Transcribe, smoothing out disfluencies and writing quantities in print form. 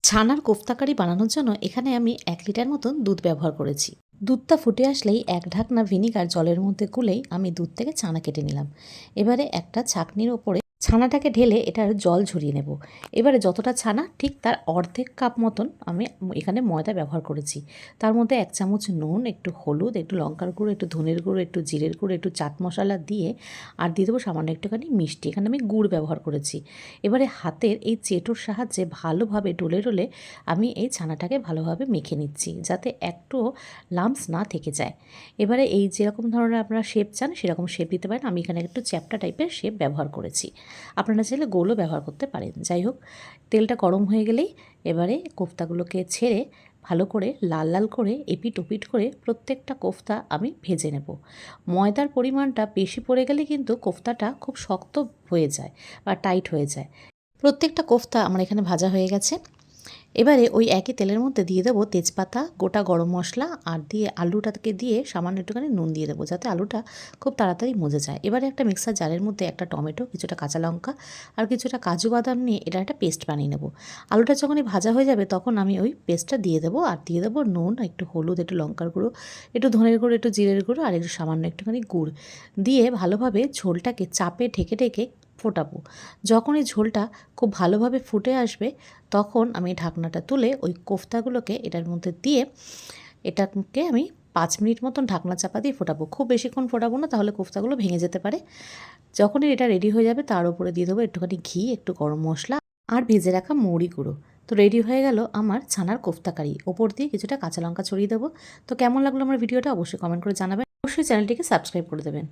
ছানার কোফতা কারি বানানোর জন্য এখানে আমি 1 লিটার মতন দুধ ব্যবহার করেছি। দুধটা ফুটে আসলেই 1 ঢাকনা ভিনিগার জলের মধ্যে গুলেই আমি দুধ থেকে ছানা কেটে নিলাম। এবারে একটা ছাঁকনির ওপরে ছানাটাকে ঢেলে এটার জল ঝরিয়ে নেব। এবারে যতটা ছানা ঠিক তার অর্ধেক কাপ মতন আমি এখানে ময়দা ব্যবহার করেছি। তার মধ্যে 1 চামচ নুন, একটু হলুদ, একটু লঙ্কার গুঁড়ো, একটু ধনের গুঁড়ো, একটু জিরের গুঁড়ো, একটু চাট মশলা দিয়ে আর দিয়ে দেবো সামান্য একটুখানি মিষ্টি। এখানে আমি গুড় ব্যবহার করেছি। এবারে হাতের এই চেটোর সাহায্যে ভালোভাবে ডলে আমি এই ছানাটাকে ভালোভাবে মেখে নিচ্ছি, যাতে একটুও লাম্পস না থেকে যায়। এবারে এই যেরকম ধরনের আপনারা শেপ চান সেরকম শেপ দিতে পারেন। আমি এখানে একটু চ্যাপ্টা টাইপের শেপ ব্যবহার করেছি। আপনারা চাইলে গোলও ব্যবহার করতে পারেন। যাই হোক, তেলটা গরম হয়ে গেলেই এবারে কোফতাগুলোকে ছেড়ে ভালো করে লাল লাল করে এপিট ওপিট করে প্রত্যেকটা কোফতা আমি ভেজে নেব। ময়দার পরিমাণটা বেশি পড়ে গেলে কিন্তু কোফতাটা খুব শক্ত হয়ে যায় বা টাইট হয়ে যায়। প্রত্যেকটা কোফতা আমার এখানে ভাজা হয়ে গেছে। এবারে ওই একই তেলের মধ্যে দিয়ে দেবো তেজপাতা, গোটা গরম মশলা আর দিয়ে আলুটাকে দিয়ে সামান্য একটুখানি নুন দিয়ে দেবো, যাতে আলুটা খুব তাড়াতাড়ি মজে যায়। এবারে একটা মিক্সার জারের মধ্যে একটা টমেটো, কিছুটা কাঁচা লঙ্কা আর কিছুটা কাজু বাদাম নিয়ে এটা একটা পেস্ট বানিয়ে নেব। আলুটা যখনই ভাজা হয়ে যাবে তখন আমি ওই পেস্টটা দিয়ে দেবো আর দিয়ে দেবো নুন, একটু হলুদ, একটু লঙ্কার গুঁড়ো, একটু ধনের গুঁড়ো, একটু জিরের গুঁড়ো আর একটু সামান্য একটুখানি গুড় দিয়ে ভালোভাবে ঝোলটাকে চাপে ঢেকে ঢেকে ফোটাবো। যখন এই ঝোলটা খুব ভালোভাবে ফুটে আসবে তখন আমি ঢাকনাটা তুলে ওই কোফতাগুলোকে এটার মধ্যে দিয়ে এটাকে আমি 5 মিনিট মতন ঢাকনা চাপা দিয়ে ফোটাবো। খুব বেশিক্ষণ ফোটাবো না, তাহলে কোফতাগুলো ভেঙে যেতে পারে। যখনই এটা রেডি হয়ে যাবে তার উপরে দিয়ে দেবো একটুখানি ঘি, একটু গরম মশলা আর ভেজে রাখা মৌরি গুঁড়ো। তো রেডি হয়ে গেল আমার ছানার কোফতা কারি। ওপর দিয়ে কিছুটা কাঁচা লঙ্কা ছড়িয়ে দেবো। তো কেমন লাগলো আমার ভিডিওটা অবশ্যই কমেন্ট করে জানাবেন। অবশ্যই চ্যানেলটিকে সাবস্ক্রাইব করে দেবেন।